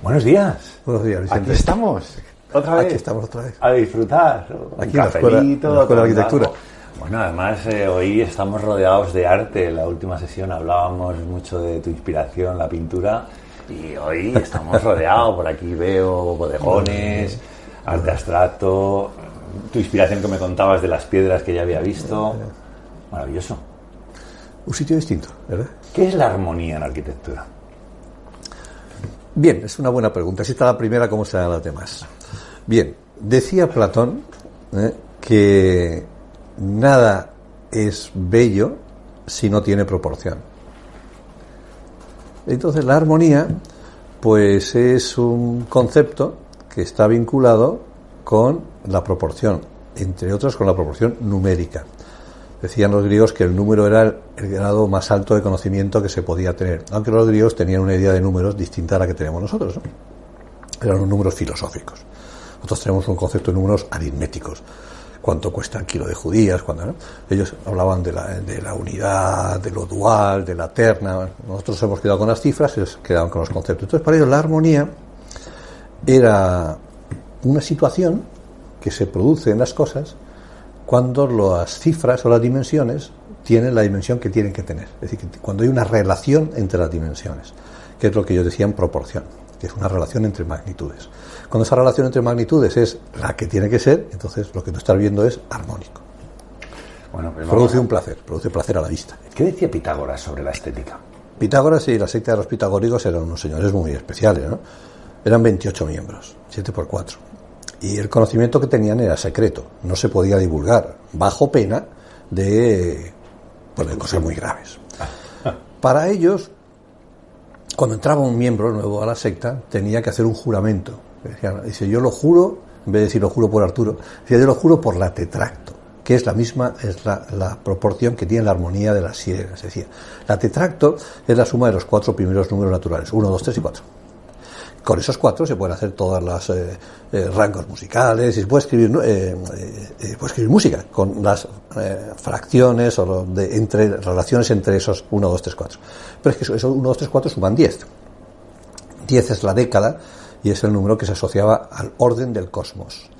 Buenos días. Buenos días, Vicente. Aquí estamos. ¿Otra vez? Aquí estamos otra vez. A disfrutar. Aquí en la escuela de arquitectura. Bueno, además hoy estamos rodeados de arte. En la última sesión hablábamos mucho de tu inspiración, la pintura, y hoy estamos rodeados. Por aquí veo bodegones, arte abstracto, tu inspiración que me contabas de las piedras que ya había visto. Maravilloso. Un sitio distinto, ¿verdad? ¿Qué es la armonía en la arquitectura? Bien, es una buena pregunta. Si está la primera, ¿cómo serán las demás? Bien, decía Platón que nada es bello si no tiene proporción. Entonces la armonía pues es un concepto que está vinculado con la proporción, entre otras con la proporción numérica. Decían los griegos que el número era el grado más alto de conocimiento que se podía tener, aunque los griegos tenían una idea de números distinta a la que tenemos nosotros, ¿no? Eran los números filosóficos. Nosotros tenemos un concepto de números aritméticos. ¿Cuánto cuesta el kilo de judías? ¿No? Ellos hablaban de la unidad, de lo dual, de la terna. Nosotros hemos quedado con las cifras, ellos quedaban con los conceptos. Entonces, para ellos la armonía era una situación que se produce en las cosas cuando las cifras o las dimensiones tienen la dimensión que tienen que tener. Es decir, que cuando hay una relación entre las dimensiones, que es lo que ellos decían proporción, que es una relación entre magnitudes. Cuando esa relación entre magnitudes es la que tiene que ser, entonces lo que tú estás viendo es armónico. Bueno, pues produce placer a la vista. ¿Qué decía Pitágoras sobre la estética? Pitágoras y la secta de los pitagóricos eran unos señores muy especiales, ¿no? Eran 28 miembros, 7 por 4. Y el conocimiento que tenían era secreto, no se podía divulgar, bajo pena de cosas muy graves. Para ellos, cuando entraba un miembro nuevo a la secta, tenía que hacer un juramento. Dice, yo lo juro, en vez de decir lo juro por Arturo, dice, yo lo juro por la tetracto, que es la misma, es la proporción que tiene la armonía de las sílabas. Decía, la tetracto es la suma de los 4 primeros números naturales, 1, 2, 3 y 4. Con esos 4 se pueden hacer todas las rangos musicales y se puede escribir música con las fracciones o relaciones entre esos 1, 2, 3, 4. Pero es que esos 1, 2, 3, 4 suman 10. 10 es la década y es el número que se asociaba al orden del cosmos.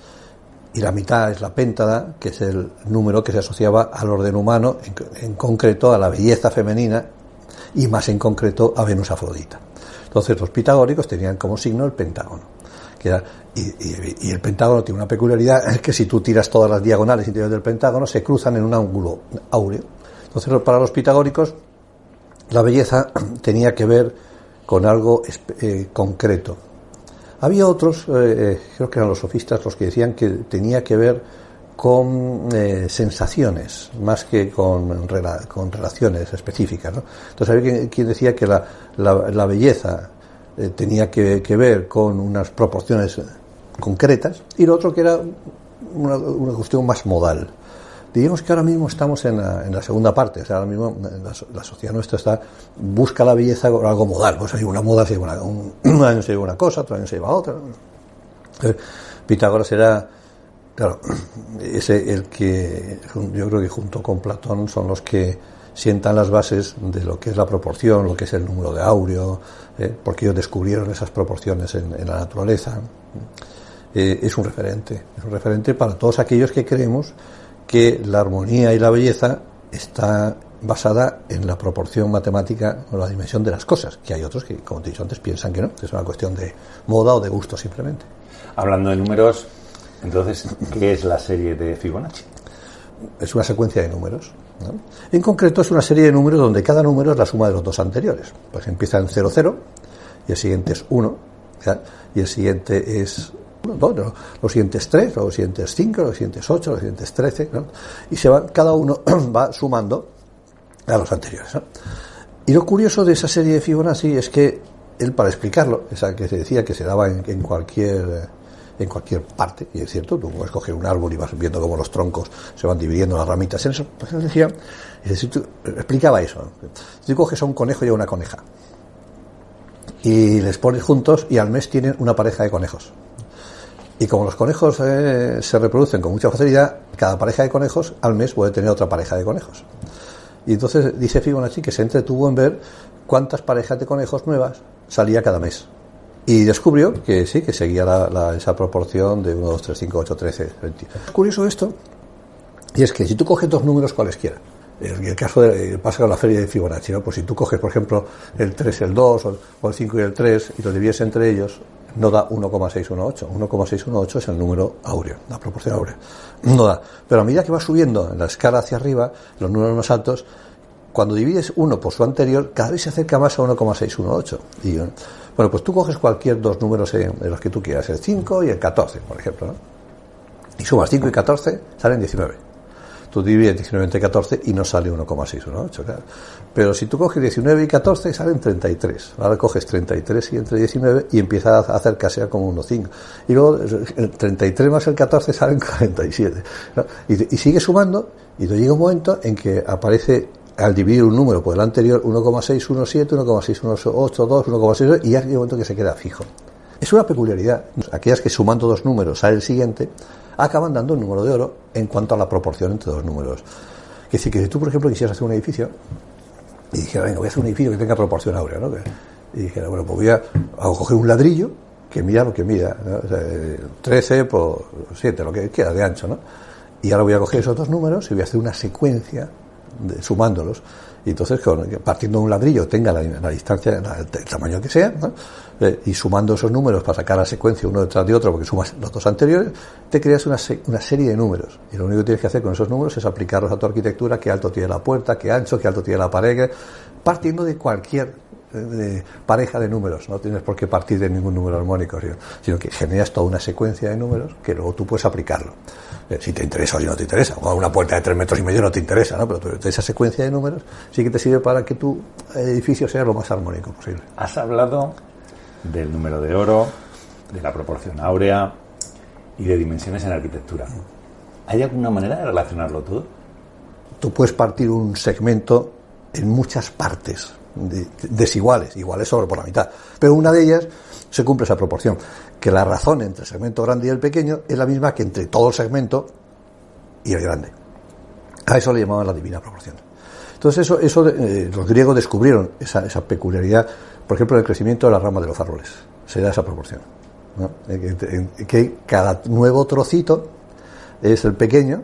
Y la mitad es la péntada, que es el número que se asociaba al orden humano, en concreto a la belleza femenina y más en concreto a Venus Afrodita. Entonces los pitagóricos tenían como signo el pentágono, que era, y el pentágono tiene una peculiaridad, es que si tú tiras todas las diagonales interiores del pentágono se cruzan en un ángulo áureo. Entonces para los pitagóricos la belleza tenía que ver con algo concreto. Había otros, creo que eran los sofistas los que decían que tenía que ver con sensaciones más que con relaciones específicas, ¿no? Entonces había quien decía que la belleza tenía que ver con unas proporciones concretas, y lo otro que era una cuestión más modal. Digamos que ahora mismo estamos en la segunda parte, o sea, ahora mismo la sociedad nuestra busca la belleza con algo modal. Pues hay una moda, un año se lleva una cosa, otro año se lleva otra. Pitágoras era, claro, ese el que yo creo que junto con Platón son los que sientan las bases de lo que es la proporción, lo que es el número de Áureo, porque ellos descubrieron esas proporciones en la naturaleza. Es un referente para todos aquellos que creemos que la armonía y la belleza está basada en la proporción matemática o la dimensión de las cosas, que hay otros que, como te he dicho antes, piensan que no, que es una cuestión de moda o de gusto simplemente. Hablando de números, entonces, ¿qué es la serie de Fibonacci? Es una secuencia de números, ¿no? En concreto es una serie de números donde cada número es la suma de los dos anteriores. Pues empieza en 0, 0, y el siguiente es 1, ¿ya? Y el siguiente es 2, ¿no? Los siguientes 3, los siguientes 5, los siguientes 8, los siguientes 13, ¿no? Y cada uno va sumando a los anteriores, ¿no? Y lo curioso de esa serie de Fibonacci es que él, para explicarlo, esa que se decía que se daba en cualquier parte, y es cierto, tú puedes coger un árbol y vas viendo cómo los troncos se van dividiendo, las ramitas en eso, pues él decía, explicaba eso, ¿no? Si tú coges a un conejo y a una coneja y les pones juntos y al mes tienen una pareja de conejos, y como los conejos se reproducen con mucha facilidad, cada pareja de conejos al mes puede tener otra pareja de conejos. Y entonces dice Fibonacci que se entretuvo en ver cuántas parejas de conejos nuevas salía cada mes. Y descubrió que sí, que seguía esa proporción de 1, 2, 3, 5, 8, 13, 20. Es curioso esto, y es que si tú coges dos números cualesquiera, el caso pasa con la feria de Fibonacci, ¿no? Pues si tú coges, por ejemplo, el 3, el 2, o el 5 y el 3, y lo divides entre ellos, no da 1,618. 1,618 es el número áureo, la proporción áurea. No da. Pero a medida que va subiendo en la escala hacia arriba, los números más altos, cuando divides uno por su anterior, cada vez se acerca más a 1,618. Y, bueno, pues tú coges cualquier dos números de los que tú quieras, el 5 y el 14, por ejemplo, ¿no? Y sumas 5 y 14, salen 19. Tú divides 19 entre 14 y no sale 1,618, claro. Pero si tú coges 19 y 14, salen 33. Ahora coges 33 y entre 19 y empiezas a acercarse a como 1,5. Y luego el 33 más el 14 salen 47, ¿no? Y sigue sumando, y te llega un momento en que aparece, al dividir un número por el anterior, 1,617, 1,618, 1,6, y ya hay un momento que se queda fijo. Es una peculiaridad. Aquellas que sumando dos números sale el siguiente, acaban dando un número de oro en cuanto a la proporción entre dos números. Es decir, que si tú, por ejemplo, quisieras hacer un edificio y dijera, venga, voy a hacer un edificio que tenga proporción áurea, ¿no? Y dijera, bueno, pues voy a coger un ladrillo que mida lo que mida, ¿no? O sea, 13 por 7, lo que quiera de ancho, ¿no? Y ahora voy a coger esos dos números y voy a hacer una secuencia sumándolos. Y entonces, partiendo de un ladrillo, tenga la distancia, el tamaño que sea, ¿no? Y sumando esos números para sacar la secuencia uno detrás de otro, porque sumas los dos anteriores, te creas una serie de números. Y lo único que tienes que hacer con esos números es aplicarlos a tu arquitectura: qué alto tiene la puerta, qué ancho, qué alto tiene la pared, partiendo de cualquier pareja de números. No tienes por qué partir de ningún número armónico, sino que generas toda una secuencia de números que luego tú puedes aplicarlo. Si te interesa o si no te interesa, o una puerta de 3,5 metros no te interesa, ¿no? Pero esa secuencia de números sí que te sirve para que tu edificio sea lo más armónico posible. Has hablado del número de oro, de la proporción áurea y de dimensiones en arquitectura. ¿Hay alguna manera de relacionarlo todo? Tú puedes partir un segmento en muchas partes desiguales, iguales sobre por la mitad, pero una de ellas se cumple esa proporción, que la razón entre el segmento grande y el pequeño es la misma que entre todo el segmento y el grande. A eso le llamaban la divina proporción. Entonces los griegos descubrieron esa peculiaridad, por ejemplo, en el crecimiento de las ramas de los árboles. Se da esa proporción, ¿no? Que cada nuevo trocito es el pequeño,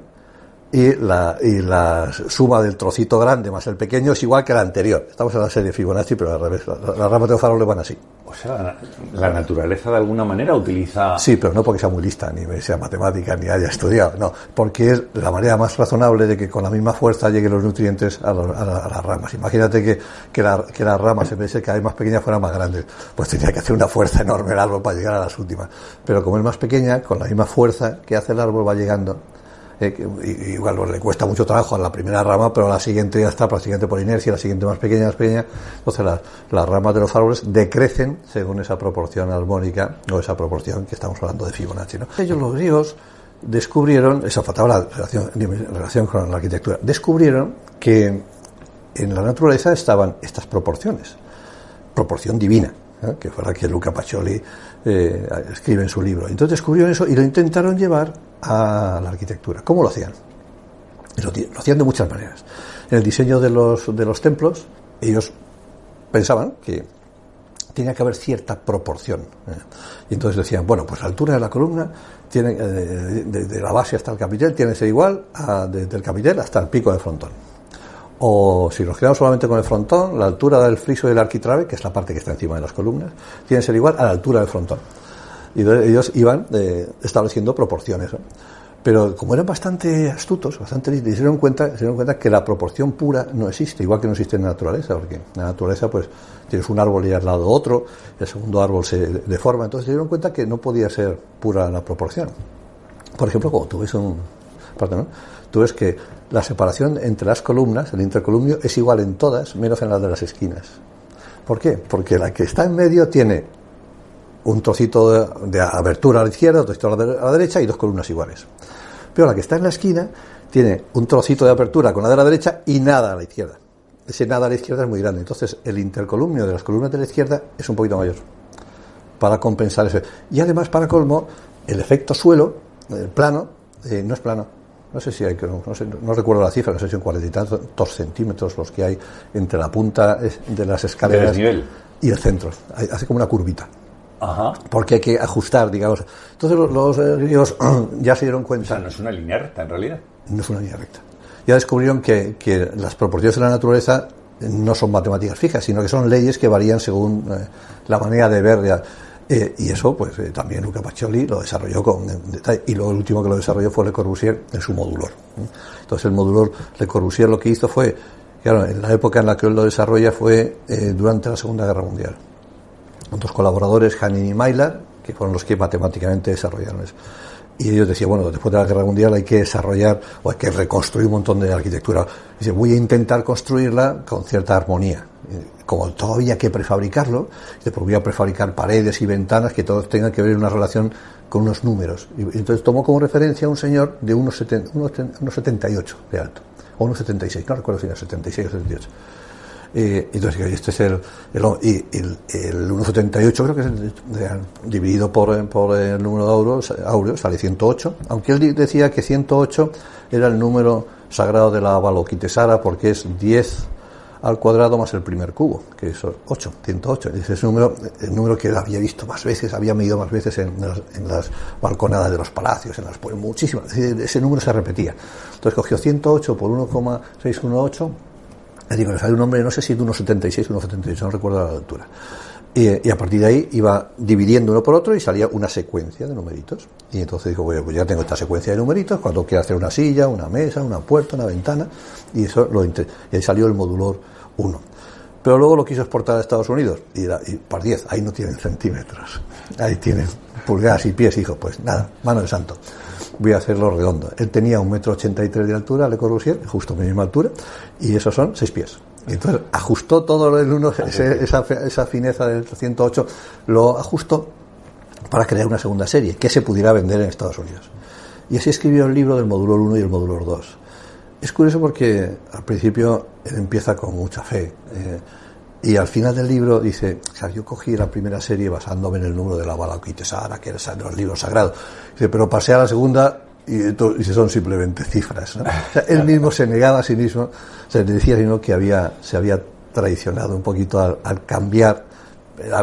y la suma del trocito grande más el pequeño es igual que la anterior. Estamos en la serie Fibonacci, pero al revés. Las ramas de los árboles van así. O sea, la naturaleza de alguna manera utiliza... Sí, pero no porque sea muy lista, ni sea matemática, ni haya estudiado. No, porque es la manera más razonable de que con la misma fuerza lleguen los nutrientes a las ramas. Imagínate que las ramas, en vez de ser cada vez más pequeñas, fueran más grandes. Pues tendría que hacer una fuerza enorme el árbol para llegar a las últimas. Pero como es más pequeña, con la misma fuerza que hace el árbol va llegando. Igual le cuesta mucho trabajo a la primera rama, pero a la siguiente ya está prácticamente por inercia, la siguiente más pequeña. Entonces las ramas de los árboles decrecen según esa proporción armónica, o esa proporción que estamos hablando de Fibonacci, ¿no? Ellos, los griegos, descubrieron, eso faltaba la relación con la arquitectura, descubrieron que en la naturaleza estaban estas proporciones, proporción divina, ¿eh? Que fue la que Luca Pacioli escribe en su libro. Entonces descubrieron eso y lo intentaron llevar a la arquitectura. ¿Cómo lo hacían? Lo hacían de muchas maneras. En el diseño de los templos, ellos pensaban que tenía que haber cierta proporción, y entonces decían, bueno, pues la altura de la columna tiene de la base hasta el capitel tiene que ser igual desde el capitel hasta el pico del frontón. O si nos quedamos solamente con el frontón, la altura del friso del arquitrabe, que es la parte que está encima de las columnas, tiene que ser igual a la altura del frontón. Y ellos iban estableciendo proporciones, ¿no? Pero como eran bastante astutos, bastante listos, se dieron cuenta que la proporción pura no existe, igual que no existe en la naturaleza, porque en la naturaleza pues tienes un árbol y al lado otro, el segundo árbol se deforma, entonces se dieron cuenta que no podía ser pura la proporción. Por ejemplo, cuando tú ves que la separación entre las columnas, el intercolumnio, es igual en todas, menos en las de las esquinas. ¿Por qué? Porque la que está en medio tiene un trocito de abertura a la izquierda, otro trocito a la derecha y dos columnas iguales. Pero la que está en la esquina tiene un trocito de apertura con la de la derecha y nada a la izquierda. Ese nada a la izquierda es muy grande. Entonces el intercolumnio de las columnas de la izquierda es un poquito mayor para compensar eso. Y además, para colmo, el efecto suelo, el plano, no es plano. No sé si hay, no recuerdo la cifra, no sé si son 40 y tantos centímetros los que hay entre la punta de las escaleras y el centro. Hace como una curvita. Ajá. porque hay que ajustar, digamos. Entonces los griegos ya se dieron O cuenta. sea, no es una línea recta, en realidad. No es una línea recta. Ya descubrieron que las proporciones de la naturaleza no son matemáticas fijas, sino que son leyes que varían según la manera de ver. Y eso, pues también Luca Pacioli lo desarrolló con detalle. Y luego el último que lo desarrolló fue Le Corbusier en su modulor. Entonces el modulor Le Corbusier lo que hizo fue, claro, en la época en la que él lo desarrolla fue durante la Segunda Guerra Mundial. Con dos colaboradores, Hanin y Maillard, que fueron los que matemáticamente desarrollaron eso. Y ellos decían, bueno, después de la Guerra Mundial hay que desarrollar o hay que reconstruir un montón de arquitectura. Dice, voy a intentar construirla con cierta armonía. Como todavía hay que prefabricarlo, dice, pues voy a prefabricar paredes y ventanas que todos tengan que ver en una relación con unos números. Y entonces tomó como referencia a un señor de unos 78 de alto, o unos 76, no recuerdo si era 76 o 78. Entonces, este es el 1,78, creo que es dividido por el número de áureos, sale 108, aunque él decía que 108 era el número sagrado de la Avalokitesvara porque es 10 al cuadrado más el primer cubo, que es 8, 108. Ese es el número que él había visto más veces, había medido más veces en las balconadas de los palacios, pues muchísimas. Ese número se repetía. Entonces cogió 108 por 1,618. Le digo, le sale un nombre, no sé si de 1,76 o 1,78, no recuerdo la altura. Y a partir de ahí iba dividiendo uno por otro y salía una secuencia de numeritos. Y entonces dijo, bueno, pues ya tengo esta secuencia de numeritos, cuando quiero hacer una silla, una mesa, una puerta, una ventana, y eso y ahí salió el modulor 1. Pero luego lo quiso exportar a Estados Unidos, y por 10, ahí no tienen centímetros, ahí tienen pulgadas y pies, dijo, pues nada, mano de santo, voy a hacerlo redondo. Él tenía 1,83 m de altura, Le Corbusier, justo mi misma altura, y esos son 6 pies. Y entonces ajustó todo el uno, esa fineza del 108, lo ajustó para crear una segunda serie que se pudiera vender en Estados Unidos. Y así escribió el libro del modulor 1 y el modulor 2. Es curioso porque al principio él empieza con mucha fe y al final del libro dice, o sea, yo cogí la primera serie basándome en el número de la Avalokitesvara, que era de los libros sagrados. Dice, pero pasé a la segunda y son simplemente cifras, ¿no? O sea, él mismo se negaba a sí mismo, se le decía sino que se había traicionado un poquito al cambiar,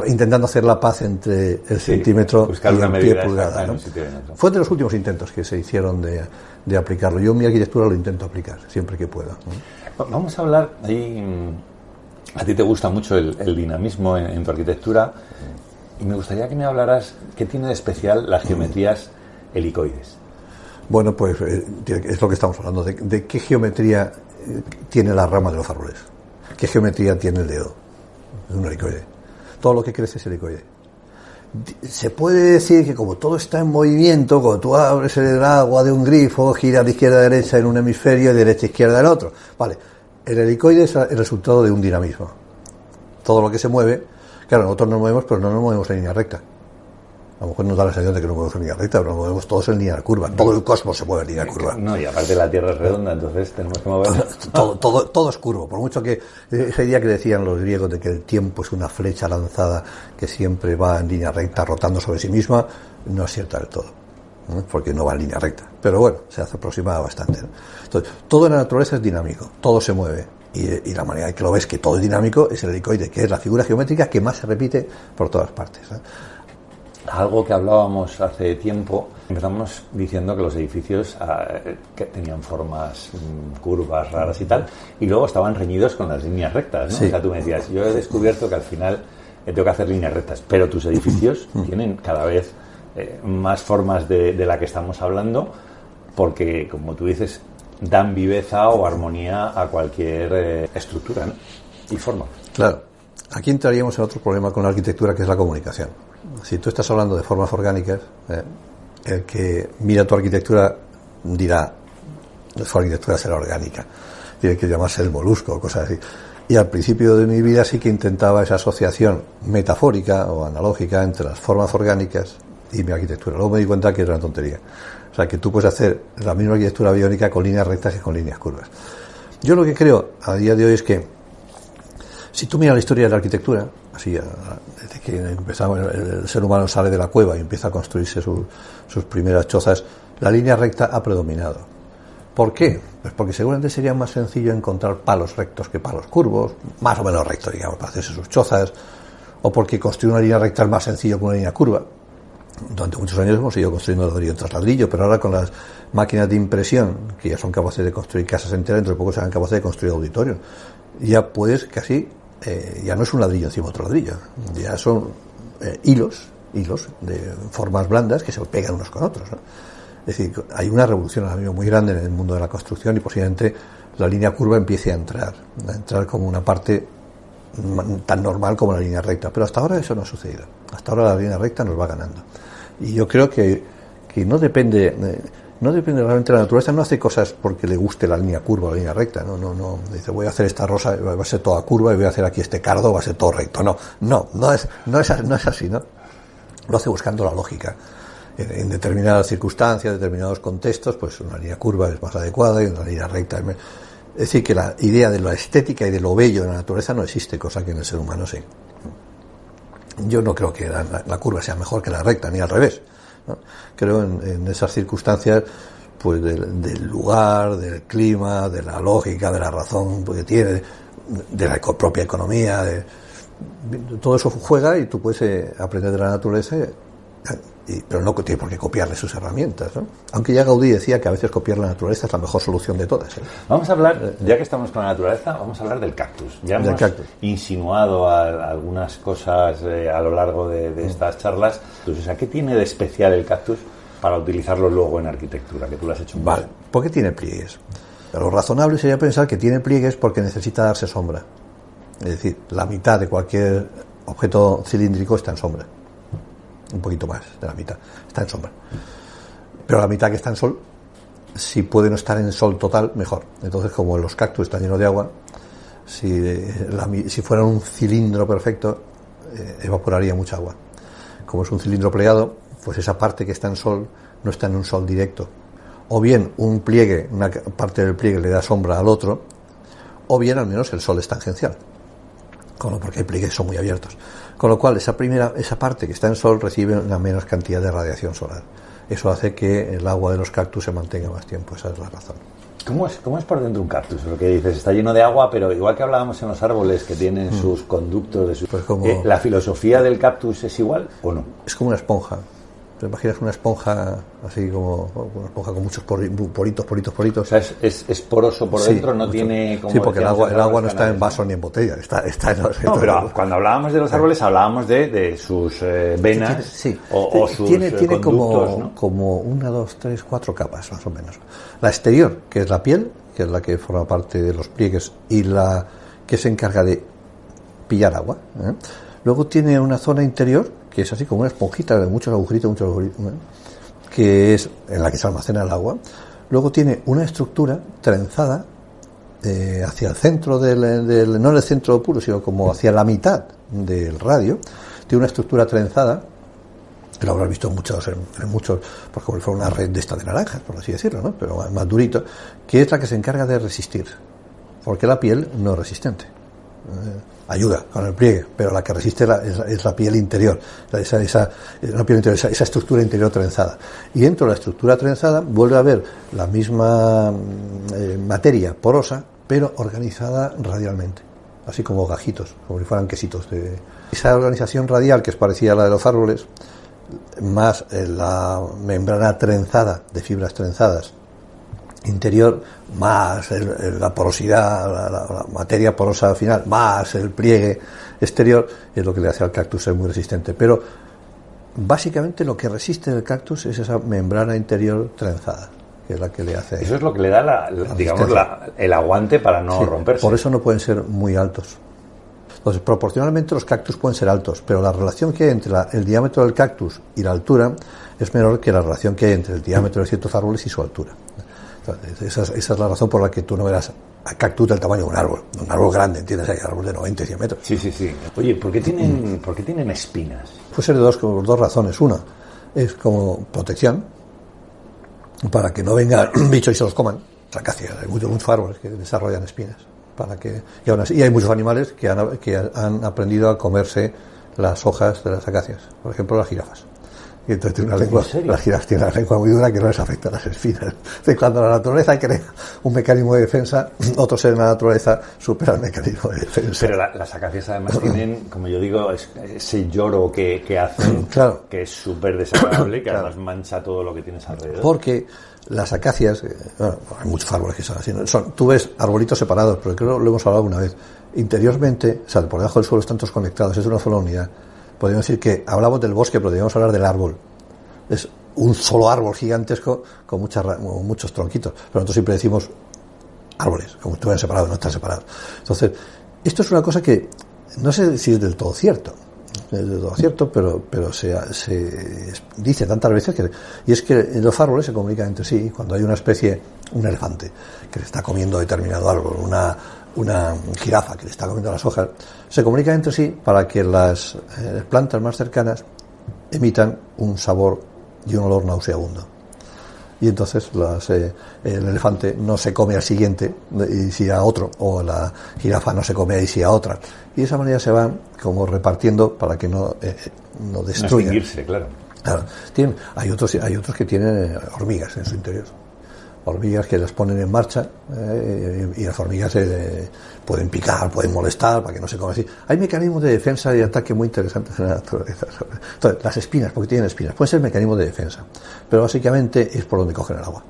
intentando hacer la paz entre el centímetro y el pie pulgada, ¿no? Fue de los últimos intentos que se hicieron de aplicarlo. Yo en mi arquitectura lo intento aplicar siempre que pueda, ¿no? Vamos a hablar ahí. A ti te gusta mucho el dinamismo en tu arquitectura y me gustaría que me hablaras qué tiene de especial las geometrías helicoides. Bueno, pues es lo que estamos hablando, de qué geometría tiene la rama de los árboles, qué geometría tiene el dedo de un helicoide. Todo lo que crece es helicoide. Se puede decir que como todo está en movimiento, cuando tú abres el agua de un grifo, gira de izquierda a derecha en un hemisferio y de derecha a izquierda en otro. Vale, el helicoide es el resultado de un dinamismo. Todo lo que se mueve, claro, nosotros nos movemos, pero no nos movemos en línea recta. A lo mejor nos da la sensación de que nos movemos en línea recta, pero nos movemos todos en línea curva. Todo el cosmos se mueve en línea curva. No, y aparte la Tierra es redonda, entonces tenemos que mover. Todo es curvo. Por mucho que ese día que decían los griegos de que el tiempo es una flecha lanzada que siempre va en línea recta rotando sobre sí misma, no es cierto del todo, ¿no? Porque no va en línea recta. Pero bueno, se hace aproximada bastante, ¿no? Entonces, todo en la naturaleza es dinámico, todo se mueve. Y la manera en que lo ves que todo es dinámico es el helicoide, que es la figura geométrica que más se repite por todas partes, ¿no? Algo que hablábamos hace tiempo, empezamos diciendo que los edificios que tenían formas curvas, raras y tal, y luego estaban reñidos con las líneas rectas, ¿no? Sí. O sea, tú me decías, yo he descubierto que al final tengo que hacer líneas rectas, pero tus edificios tienen cada vez más formas de la que estamos hablando, porque, como tú dices, dan viveza o armonía a cualquier estructura, ¿no? Y forma. Claro. Aquí entraríamos en otro problema con la arquitectura, que es la comunicación. Si tú estás hablando de formas orgánicas, el que mira tu arquitectura dirá, su arquitectura será orgánica, tiene que llamarse el molusco o cosas así. Y al principio de mi vida sí que intentaba esa asociación metafórica o analógica entre las formas orgánicas y mi arquitectura. Luego me di cuenta que era una tontería. O sea, que tú puedes hacer la misma arquitectura biónica con líneas rectas y con líneas curvas. Yo lo que creo a día de hoy es que si tú miras la historia de la arquitectura, así, desde que empezamos, el ser humano sale de la cueva y empieza a construirse sus primeras chozas, la línea recta ha predominado. ¿Por qué? Pues porque seguramente sería más sencillo encontrar palos rectos que palos curvos, más o menos rectos, digamos, para hacerse sus chozas, o porque construir una línea recta es más sencillo que una línea curva. Durante muchos años hemos ido construyendo ladrillo tras ladrillo, pero ahora con las máquinas de impresión, que ya son capaces de construir casas enteras, dentro de poco serán capaces de construir auditorios. Ya puedes casi, ya no es un ladrillo encima de otro ladrillo, ya son hilos de formas blandas que se pegan unos con otros, ¿no? Es decir, hay una revolución ahora mismo muy grande en el mundo de la construcción y posiblemente la línea curva empiece a entrar como una parte tan normal como la línea recta, pero hasta ahora eso no ha sucedido. Hasta ahora la línea recta nos va ganando. Y yo creo que no depende realmente, la naturaleza no hace cosas porque le guste la línea curva o la línea recta, no dice voy a hacer esta rosa, va a ser toda curva, y voy a hacer aquí este cardo, va a ser todo recto. No es así, ¿no? Lo hace buscando la lógica. En determinadas circunstancias, determinados contextos, pues una línea curva es más adecuada y una línea recta es... Es decir, que la idea de la estética y de lo bello en la naturaleza no existe, cosa que en el ser humano sí. Yo no creo que la curva sea mejor que la recta, ni al revés, ¿no? Creo en esas circunstancias pues del lugar, del clima, de la lógica, de la razón que tiene, de la propia economía, todo eso juega y tú puedes aprender de la naturaleza, pero no tiene por qué copiarle sus herramientas, ¿no? Aunque ya Gaudí decía que a veces copiar la naturaleza es la mejor solución de todas, ¿eh? Vamos a hablar, ya que estamos con la naturaleza, vamos a hablar del cactus. Ya hemos insinuado algunas cosas a lo largo de estas charlas. Entonces, ¿qué tiene de especial el cactus para utilizarlo luego en arquitectura? Que tú lo has hecho. Vale, ¿por qué tiene pliegues? Lo razonable sería pensar que tiene pliegues porque necesita darse sombra. Es decir, la mitad de cualquier objeto cilíndrico está en sombra. Un poquito más de la mitad está en sombra, pero la mitad que está en sol, si puede no estar en sol total, mejor. Entonces, como los cactus están llenos de agua, si fuera un cilindro perfecto, evaporaría mucha agua. Como es un cilindro plegado, pues esa parte que está en sol no está en un sol directo, o bien un pliegue, una parte del pliegue le da sombra al otro, o bien al menos el sol es tangencial, porque hay pliegues que son muy abiertos. Con lo cual, esa parte que está en sol recibe una menos cantidad de radiación solar. Eso hace que el agua de los cactus se mantenga más tiempo, esa es la razón. ¿Cómo es por dentro un cactus? Lo que dices, está lleno de agua, pero igual que hablábamos en los árboles que tienen sus conductos, pues ¿la filosofía del cactus es igual o no? Es como una esponja. ¿Te imaginas una esponja así como una esponja con muchos poritos? O sea, es poroso por dentro, no tiene... Como porque el agua no está en vaso ni en botella, está en los... No, pero cuando hablábamos de los árboles hablábamos de sus venas o sus tiene conductos, ¿no? Como 1, 2, 3, 4 capas más o menos. La exterior, que es la piel, que es la que forma parte de los pliegues y la que se encarga de pillar agua, ¿eh? Luego tiene una zona interior que es así como una esponjita de muchos agujeritos, que es en la que se almacena el agua. Luego tiene una estructura trenzada hacia el centro no en el centro puro, sino como hacia la mitad del radio. Tiene una estructura trenzada, que lo habrás visto en muchos, porque como si fuera una red de esta de naranjas, por así decirlo, ¿no? Pero más durito, que es la que se encarga de resistir, porque la piel no es resistente. Ayuda con el pliegue, pero la que resiste es la piel interior, esa estructura interior trenzada. Y dentro de la estructura trenzada vuelve a haber la misma materia porosa, pero organizada radialmente, así como gajitos, como si fueran quesitos. Esa organización radial, que es parecida a la de los árboles, más la membrana trenzada, de fibras trenzadas, interior, más la porosidad, la materia porosa final, más el pliegue exterior, es lo que le hace al cactus ser muy resistente. Pero básicamente lo que resiste el cactus es esa membrana interior trenzada, que es la que le hace... Eso es lo que le da el aguante para no romperse. Por eso no pueden ser muy altos. Entonces, proporcionalmente los cactus pueden ser altos, pero la relación que hay entre el diámetro del cactus y la altura es menor que la relación que hay entre el diámetro de ciertos árboles y su altura. Esa es la razón por la que tú no verás a cactus del tamaño de un árbol grande, ¿entiendes? Hay árboles de 90 y 100 metros. Sí. Oye, ¿por qué tienen espinas? Puede ser de dos razones. Una es como protección, para que no venga bicho y se los coman. Acacias, hay muchos árboles que desarrollan espinas. Y hay muchos animales que han aprendido a comerse las hojas de las acacias. Por ejemplo, las jirafas. Y entonces tiene una lengua, ¿En serio? las jirafas tienen una lengua muy dura que no les afecta a las espinas. Entonces, cuando la naturaleza crea un mecanismo de defensa, otro ser en la naturaleza supera el mecanismo de defensa. Pero las acacias además tienen, como yo digo, ese lloro que hacen, Claro. que es súper desagradable, que Claro. además mancha todo lo que tienes alrededor. Porque las acacias, bueno, hay muchos árboles que son así, ¿no? Tú ves arbolitos separados, pero creo que lo hemos hablado una vez. Interiormente, o sea, por debajo del suelo están todos conectados, es una sola unidad. Podríamos decir que hablamos del bosque, pero debemos hablar del árbol. Es un solo árbol gigantesco con muchos tronquitos. Pero nosotros siempre decimos árboles, como si estuvieran separados, no están separados. Entonces, esto es una cosa que no sé si es del todo cierto. Es del todo cierto, pero se dice tantas veces que... Y es que los árboles se comunican entre sí. Cuando hay una especie, un elefante, que le está comiendo determinado árbol, una jirafa que le está comiendo las hojas, se comunican entre sí para que las plantas más cercanas emitan un sabor y un olor nauseabundo. Y entonces el elefante no se come al siguiente y si a otro, o la jirafa no se come y si a otra. Y de esa manera se van como repartiendo para que no destruyan. No extinguirse, claro. Claro. Hay otros que tienen hormigas en su interior. Hormigas que las ponen en marcha y las hormigas pueden picar, pueden molestar para que no se coma así. Hay mecanismos de defensa y de ataque muy interesantes en la naturaleza. Entonces, las espinas, porque tienen espinas, pueden ser mecanismos de defensa, pero básicamente es por donde cogen el agua.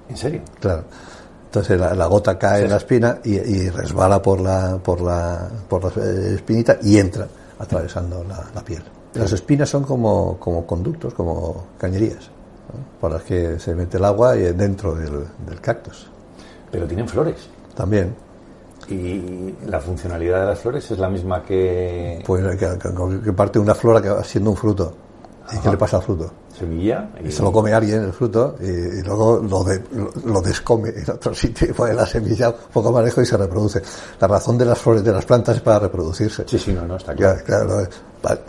¿En serio? Claro. Entonces la gota cae en la espina y resbala por la espinita y entra atravesando la piel. Las espinas son como conductos, como cañerías, ¿no? Por las que se mete el agua y dentro del cactus. Pero tienen flores. También. ¿Y la funcionalidad de las flores es la misma que...? Pues que parte una flor que va siendo un fruto. ¿Y qué le pasa al fruto? Semilla. Y se lo come alguien el fruto y luego lo descome en otro sitio y pone la semilla un poco más lejos y se reproduce. La razón de las flores de las plantas es para reproducirse. Sí, no, está claro. Claro,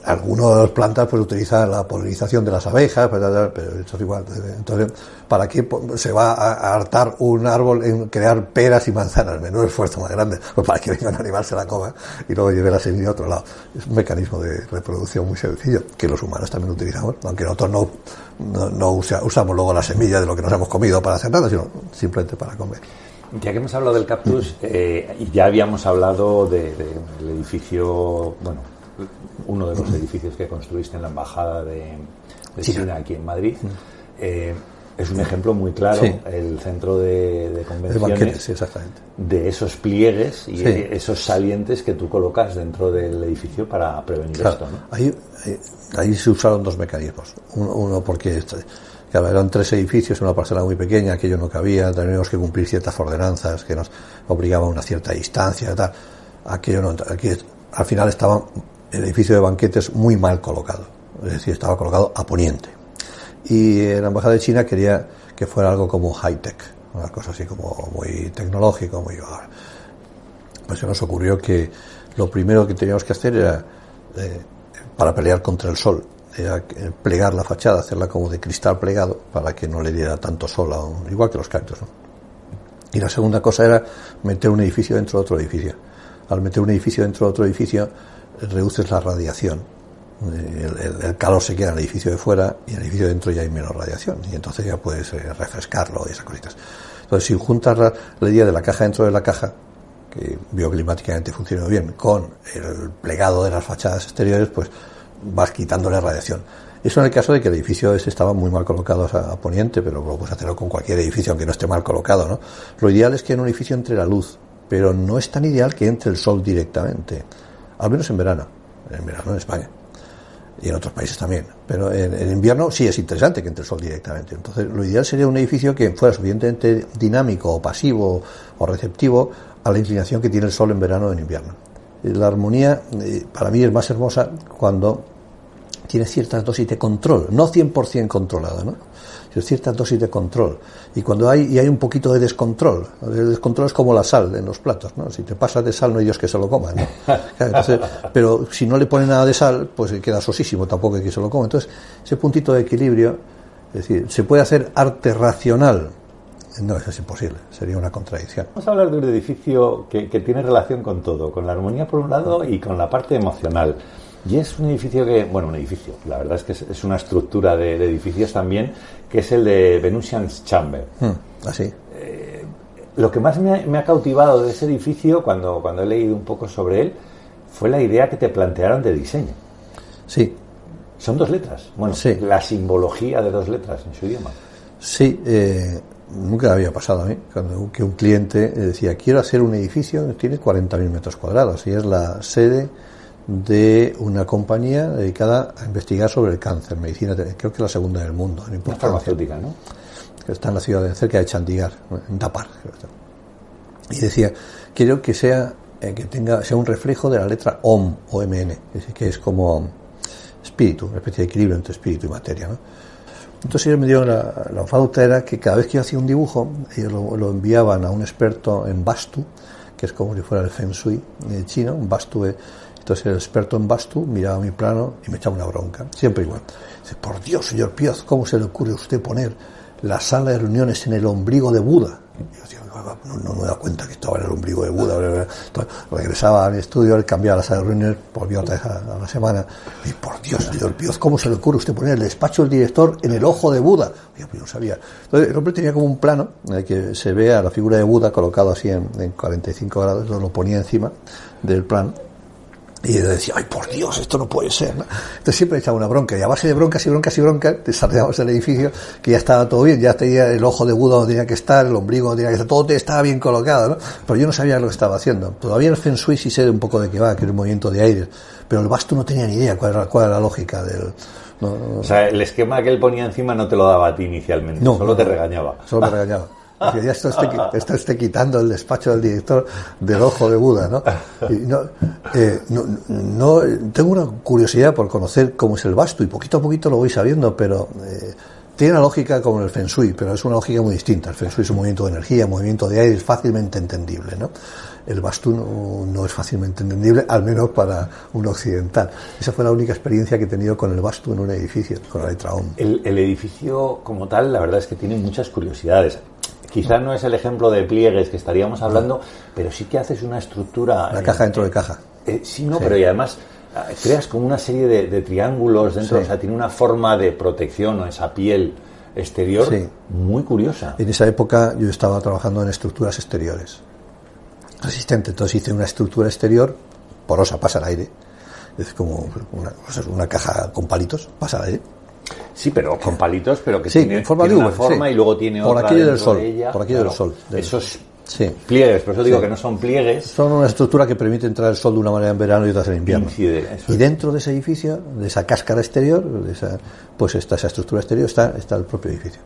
algunas plantas pues utilizan la polinización de las abejas, pero esto es igual. Entonces, ¿para qué se va a hartar un árbol en crear peras y manzanas? Menudo esfuerzo más grande. Pues para que venga un animal, se la coma y luego lleve la semilla a otro lado. Es un mecanismo de reproducción muy sencillo, que los humanos también utilizamos, aunque nosotros no usamos luego la semilla de lo que nos hemos comido para hacer nada, sino simplemente para comer. Ya que hemos hablado del cactus, y ya habíamos hablado del edificio, bueno, uno de los edificios que construiste en la embajada de China aquí en Madrid, es un ejemplo muy claro, sí. El centro de convenciones, banquetes, sí, exactamente. de esos pliegues y sí. esos salientes que tú colocas dentro del edificio para prevenir esto, ¿no? Ahí se usaron dos mecanismos. Uno porque eran 3 edificios, una parcela muy pequeña, aquello no cabía, teníamos que cumplir ciertas ordenanzas que nos obligaban a una cierta distancia y tal. Aquello no, aquí al final estaba el edificio de banquetes muy mal colocado, es decir, estaba colocado a poniente. Y la embajada de China quería que fuera algo como high-tech, una cosa así como muy tecnológico, muy... Pues se nos ocurrió que lo primero que teníamos que hacer era, para pelear contra el sol, era plegar la fachada, hacerla como de cristal plegado para que no le diera tanto sol, igual que los cactus, ¿no? Y la segunda cosa era meter un edificio dentro de otro edificio. Al meter un edificio dentro de otro edificio, reduces la radiación. El calor se queda en el edificio de fuera y en el edificio de dentro ya hay menos radiación y entonces ya puedes refrescarlo y esas cositas. Entonces, si juntas la idea de la caja dentro de la caja, que bioclimáticamente funciona bien, con el plegado de las fachadas exteriores, pues vas quitándole radiación. Eso en el caso de que el edificio estaba muy mal colocado a poniente, pero lo puedes hacerlo con cualquier edificio aunque no esté mal colocado, ¿no? Lo ideal es que en un edificio entre la luz, pero no es tan ideal que entre el sol directamente, al menos en verano en España y en otros países también, pero en invierno sí es interesante que entre el sol directamente. Entonces lo ideal sería un edificio que fuera suficientemente dinámico o pasivo o receptivo a la inclinación que tiene el sol en verano o en invierno. La armonía para mí es más hermosa cuando tiene ciertas dosis de control, no 100% controlada, ¿no? Sino ciertas dosis de control. Y cuando hay un poquito de descontrol, el descontrol es como la sal en los platos, ¿no? Si te pasas de sal no hay Dios que se lo coma, ¿no? Entonces, pero si no le pone nada de sal, pues queda sosísimo, tampoco hay que se lo coma. Entonces, ese puntito de equilibrio, es decir, ¿se puede hacer arte racional? No, eso es imposible, sería una contradicción. Vamos a hablar de un edificio que tiene relación con todo, con la armonía por un lado y con la parte emocional. Y es un edificio la verdad es que es una estructura de edificios también, que es el de Venusian's Chamber. Así. Lo que más me ha cautivado de ese edificio, cuando he leído un poco sobre él, fue la idea que te plantearon de diseño. Sí. Son 2 letras. Bueno, sí. La simbología de 2 letras en su idioma. Sí, nunca me había pasado a mí, que un cliente decía, quiero hacer un edificio que tiene 40.000 metros cuadrados, y es la sede de una compañía dedicada a investigar sobre el cáncer, medicina, creo que es la segunda del mundo en importancia. Una farmacéutica, ¿no? Que está en la ciudad de cerca de Chandigarh, en Dapar. Y decía, quiero que sea un reflejo de la letra OM, O-M-N, que es como espíritu, una especie de equilibrio entre espíritu y materia, ¿no? Entonces ellos me dieron la pauta era que cada vez que yo hacía un dibujo, ellos lo enviaban a un experto en Vastu, que es como si fuera el Feng Shui chino, un Vastu. Entonces el experto en Vastu miraba mi plano y me echaba una bronca, siempre igual. Dice, por Dios, señor Pioz, ¿cómo se le ocurre a usted poner la sala de reuniones en el ombligo de Buda? Y yo decía, no me da cuenta que estaba en el ombligo de Buda. Entonces, regresaba a mi estudio, él cambiaba la sala de reuniones, volvía otra vez a la semana. Y por Dios, señor Pioz, ¿cómo se le ocurre a usted poner el despacho del director en el ojo de Buda? Yo no sabía. Entonces, el hombre tenía como un plano en el que se vea la figura de Buda colocado así en 45 grados, entonces lo ponía encima del plano. Y yo decía, ay, por Dios, esto no puede ser, ¿no? Entonces siempre echaba una bronca, y a base de broncas y broncas y broncas, desarrollamos el edificio, que ya estaba todo bien, ya tenía el ojo de Buda donde tenía que estar, el ombligo donde tenía que estar, todo estaba bien colocado, ¿no? Pero yo no sabía lo que estaba haciendo. Todavía el Feng Shui sí sé un poco de qué va, que era un movimiento de aire, pero el Vastu no tenía ni idea cuál era la lógica del... No. O sea, el esquema que él ponía encima no te lo daba a ti inicialmente, solo te regañaba. Solo me regañaba. Decía, ya esto esté quitando el despacho del director del ojo de Buda, ¿no? Y tengo una curiosidad por conocer cómo es el Vastu, y poquito a poquito lo voy sabiendo, pero tiene una lógica como el Feng Shui, pero es una lógica muy distinta. El Feng Shui es un movimiento de energía, movimiento de aire, es fácilmente entendible, ¿no? El Vastu no es fácilmente entendible, al menos para un occidental. Esa fue la única experiencia que he tenido con el Vastu en un edificio, con la letra OM. El edificio como tal, la verdad es que tiene muchas curiosidades. Quizás no es el ejemplo de pliegues que estaríamos hablando, pero sí que haces una estructura... Una caja dentro de caja. Sí, pero y además creas como una serie de triángulos dentro, o sea, tiene una forma de protección, o esa piel exterior muy curiosa. En esa época yo estaba trabajando en estructuras exteriores, resistente, entonces hice una estructura exterior porosa, pasa el aire, es como una caja con palitos, pasa el aire. Sí, pero con palitos, pero que tiene una forma y luego tiene otra por aquello del sol, de ella. Por aquello del sol. Esos pliegues, por eso digo que no son pliegues. Son una estructura que permite entrar el sol de una manera en verano y otra en invierno. Y dentro de ese edificio, de esa cáscara exterior, pues esa estructura exterior está el propio edificio.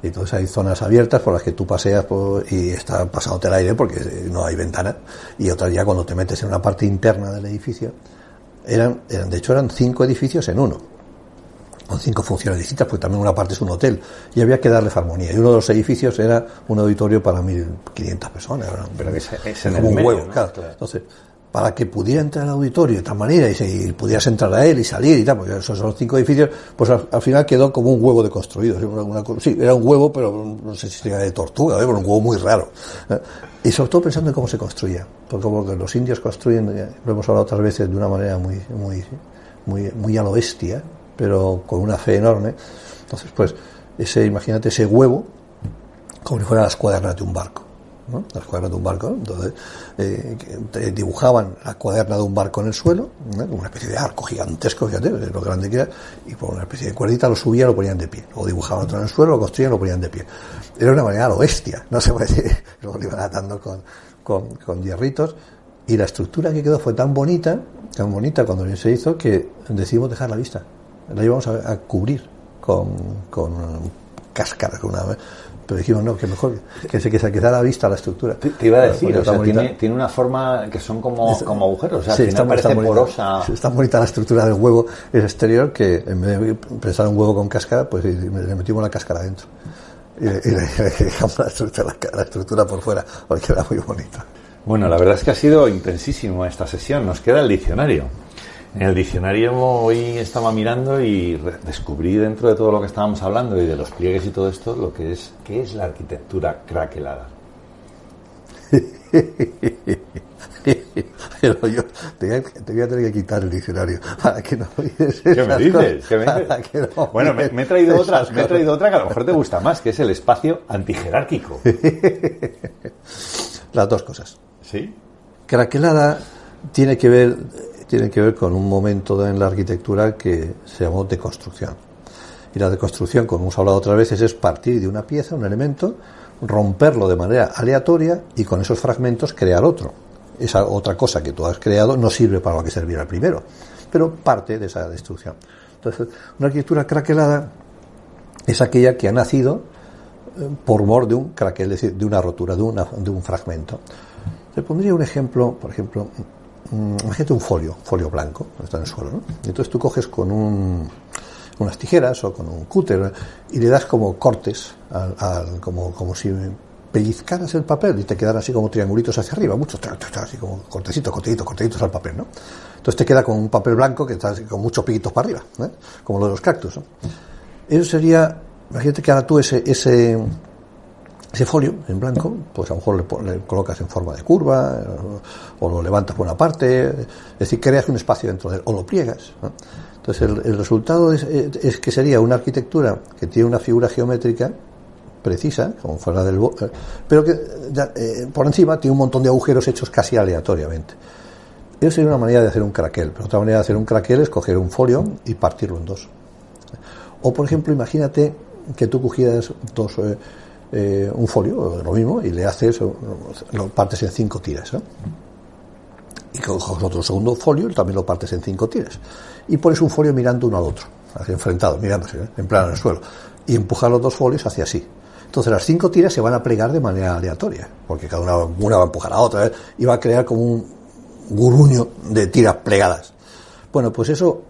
Y entonces hay zonas abiertas por las que tú paseas y está pasándote el aire porque no hay ventana. Y otras ya cuando te metes en una parte interna del edificio, de hecho eran 5 edificios en uno, con 5 funciones distintas, porque también una parte es un hotel, y había que darles armonía. Y uno de los edificios era un auditorio para 1.500 personas. Pero es en como el un medio, huevo, ¿no? claro. Entonces, para que pudiera entrar al auditorio de tal manera y pudieras entrar a él y salir y tal, porque esos son los 5 edificios, pues al final quedó como un huevo deconstruido. Sí, era un huevo, pero no sé si era de tortuga, pero un huevo muy raro. Y sobre todo pensando en cómo se construía, porque como que los indios construyen, lo hemos hablado otras veces, de una manera muy a lo bestia, pero con una fe enorme. Entonces, pues, imagínate ese huevo como si fueran las cuadernas de un barco, ¿no? Las cuadernas de un barco, ¿no? Entonces, dibujaban la cuaderna de un barco en el suelo, ¿no? Una especie de arco gigantesco, fíjate, lo grande que era, y por una especie de cuerdita lo subían, lo ponían de pie. Luego dibujaban otro en el suelo, lo construían, lo ponían de pie. Era una manera a lo bestia, no se puede decir. Luego lo iban atando con hierritos, y la estructura que quedó fue tan bonita cuando se hizo, que decidimos dejar la vista. La íbamos a cubrir con cáscara, pero dijimos no, que mejor que se quedara a la vista la estructura. Te iba a decir, o sea, tiene una forma que son como agujeros, o sea, al final parece porosa. Es tan bonita la estructura del huevo exterior que en vez de pensar un huevo con cáscara, pues le metimos la cáscara dentro y le dejamos la estructura por fuera, porque era muy bonita. Bueno, la verdad es que ha sido intensísimo esta sesión. Nos queda el diccionario. En el diccionario hoy estaba mirando y descubrí, dentro de todo lo que estábamos hablando y de los pliegues y todo esto, lo que es, ¿qué es la arquitectura craquelada? Pero yo te voy a tener que quitar el diccionario para que no olvides ¿Qué me dices? No bueno, me he traído otra que a lo mejor te gusta más, que es el espacio antijerárquico. Las dos cosas. ¿Sí? Craquelada tiene que ver con un momento en la arquitectura que se llamó deconstrucción. Y la deconstrucción, como hemos hablado otras veces, es partir de una pieza, un elemento, romperlo de manera aleatoria y con esos fragmentos crear otro. Esa otra cosa que tú has creado no sirve para lo que servirá el primero, pero parte de esa destrucción. Entonces, una arquitectura craquelada es aquella que ha nacido por mor de un craquel, es decir, de una rotura, de un fragmento. Te pondría un ejemplo, por ejemplo, imagínate un folio blanco, que está en el suelo, ¿no? Y entonces tú coges con unas tijeras o con un cúter y le das como cortes, como si pellizcaras el papel y te quedan así como triangulitos hacia arriba, muchos, así como cortecitos al papel, ¿no? Entonces te queda con un papel blanco que está así con muchos piquitos para arriba, ¿eh? Como lo de los cactus, ¿no? Eso sería, imagínate que ahora tú ese folio en blanco, pues a lo mejor le colocas en forma de curva o lo levantas por una parte, es decir, creas un espacio dentro de él o lo pliegas, ¿no? Entonces el resultado es que sería una arquitectura que tiene una figura geométrica precisa, como fuera pero que por encima tiene un montón de agujeros hechos casi aleatoriamente. Eso sería una manera de hacer un craquel, pero otra manera de hacer un craquel es coger un folio y partirlo en dos. O por ejemplo, imagínate que tú cogieras un folio, lo mismo, y le haces, lo partes en 5 tiras, ¿no? Y coges otro segundo folio y también lo partes en 5 tiras. Y pones un folio mirando uno al otro, así enfrentados, mirándose, en plano en el suelo. Y empujar los dos folios hacia así. Entonces las 5 tiras se van a plegar de manera aleatoria, porque cada una va a empujar a otra, ¿eh? Y va a crear como un guruño de tiras plegadas. Bueno, pues eso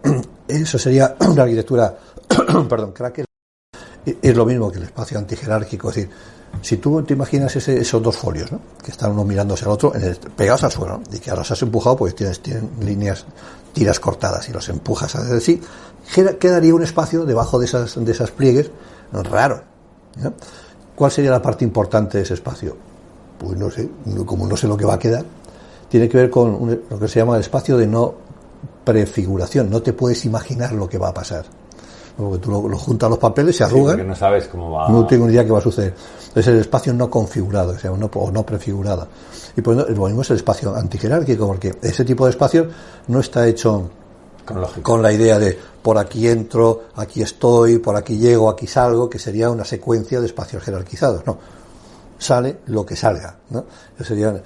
sería una arquitectura, craquel. Es lo mismo que el espacio antijerárquico, es decir, si tú te imaginas esos dos folios, ¿no? Que están uno mirándose al otro, pegados al suelo, ¿no? Y que ahora los has empujado porque tienen tiras cortadas y los empujas a sí, quedaría un espacio debajo de esas pliegues raro, ¿no? ¿Cuál sería la parte importante de ese espacio? Pues no sé, como no sé lo que va a quedar, tiene que ver con lo que se llama el espacio de no prefiguración, no te puedes imaginar lo que va a pasar. Porque tú lo juntas los papeles, se arrugan. Porque no sabes cómo va. No tengo ni idea qué va a suceder. Es el espacio no configurado, o no prefigurado. Y pues lo mismo es el espacio antijerárquico, porque ese tipo de espacio no está hecho con la idea de por aquí entro, aquí estoy, por aquí llego, aquí salgo, que sería una secuencia de espacios jerarquizados. No. Sale lo que salga, ¿no? Eso sería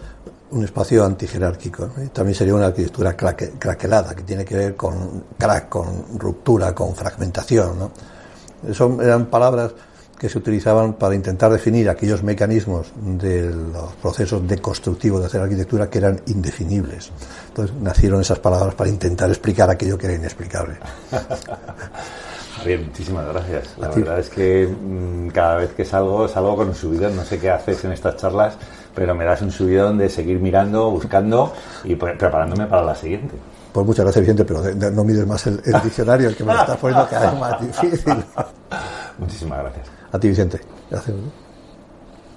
un espacio antijerárquico, ¿no? También sería una arquitectura craquelada, que tiene que ver con crack, con ruptura, con fragmentación, ¿no? Eso eran palabras que se utilizaban para intentar definir aquellos mecanismos de los procesos deconstructivos de hacer arquitectura que eran indefinibles. Entonces nacieron esas palabras para intentar explicar aquello que era inexplicable. Javier, muchísimas gracias. La verdad es que cada vez que salgo con un subidón. No sé qué haces en estas charlas, pero me das un subidón de seguir mirando, buscando y preparándome para la siguiente. Pues muchas gracias, Vicente, pero no mides más el diccionario, el que me lo estás poniendo cada vez más difícil. Muchísimas gracias. A ti, Vicente. Gracias.